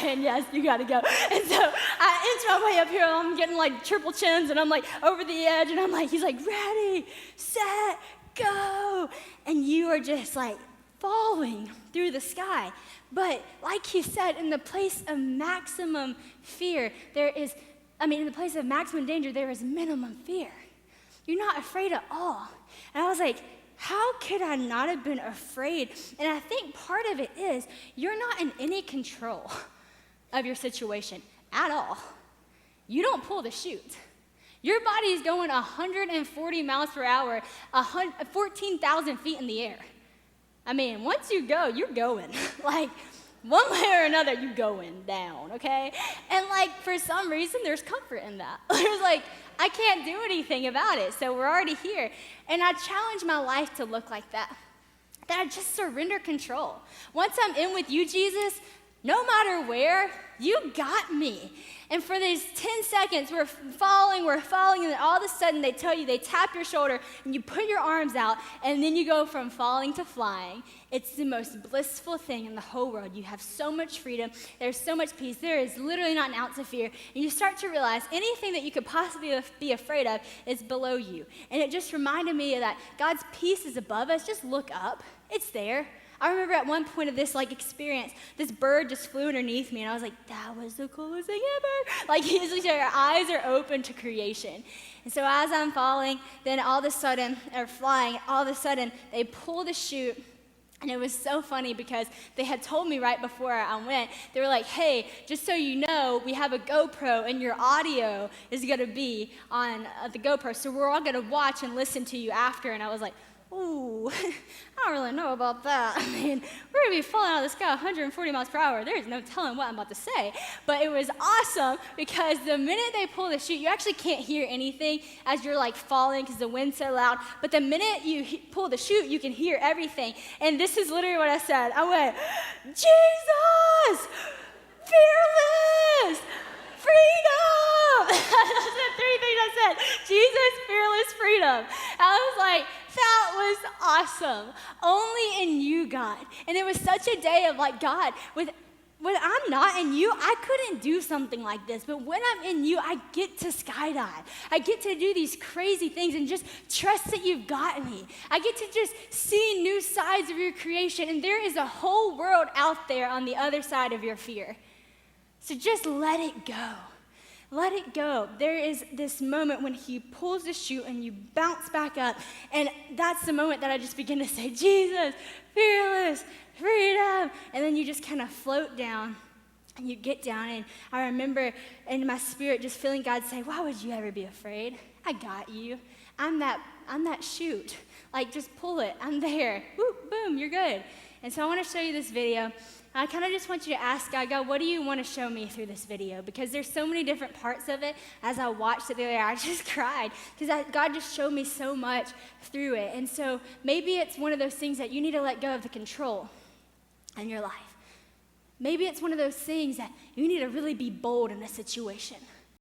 saying, yes, you got to go. And so I inch my way up here, and I'm getting like triple chins, and I'm like over the edge, and I'm like, he's like, ready, set, go. And you are just like falling through the sky. But like he said, in the place of maximum fear, in the place of maximum danger, there is minimum fear. You're not afraid at all. And I was like, how could I not have been afraid? And I think part of it is you're not in any control of your situation at all. You don't pull the chute. Your body is going 140 miles per hour, 14,000 feet in the air. I mean, once you go, you're going. Like, one way or another, you're going down, okay? And like, for some reason, there's comfort in that. There's like, I can't do anything about it, so we're already here. And I challenge my life to look like that I just surrender control. Once I'm in with you, Jesus, no matter where, you got me. And for these 10 seconds, we're falling, and then all of a sudden they tell you, they tap your shoulder, and you put your arms out, and then you go from falling to flying. It's the most blissful thing in the whole world. You have so much freedom. There's so much peace. There is literally not an ounce of fear. And you start to realize anything that you could possibly be afraid of is below you. And it just reminded me that God's peace is above us. Just look up. It's there. I remember at one point of this experience, this bird just flew underneath me, and I was like, that was the coolest thing ever. Like, your eyes are open to creation. And so as I'm falling, then all of a sudden, or flying, all of a sudden, they pull the chute. And it was so funny because they had told me right before I went, they were like, hey, just so you know, we have a GoPro and your audio is going to be on the GoPro. So we're all going to watch and listen to you after. And I was like, ooh, I don't really know about that. I mean, we're going to be falling out of the sky 140 miles per hour. There's no telling what I'm about to say. But it was awesome because the minute they pull the chute, you actually can't hear anything as you're like falling because the wind's so loud. But the minute you pull the chute, you can hear everything. And this is literally what I said. I went, Jesus, fearless, freedom. Those are the three things I said. Jesus, fearless, freedom. I was like, that was awesome. Only in you, God. And it was such a day of like, God, when I'm not in you, I couldn't do something like this. But when I'm in you, I get to skydive. I get to do these crazy things and just trust that you've got me. I get to just see new sides of your creation. And there is a whole world out there on the other side of your fear. So just let it go. Let it go. There is this moment when he pulls the chute and you bounce back up. And that's the moment that I just begin to say, Jesus, fearless, freedom. And then you just kind of float down and you get down. And I remember in my spirit just feeling God say, why would you ever be afraid? I got you. I'm that chute. Like, just pull it. I'm there. Whoop, boom, you're good. And so I want to show you this video. I kind of just want you to ask God, what do you want to show me through this video? Because there's so many different parts of it. As I watched it the other day, I just cried because God just showed me so much through it. And so maybe it's one of those things that you need to let go of the control in your life. Maybe it's one of those things that you need to really be bold in a situation.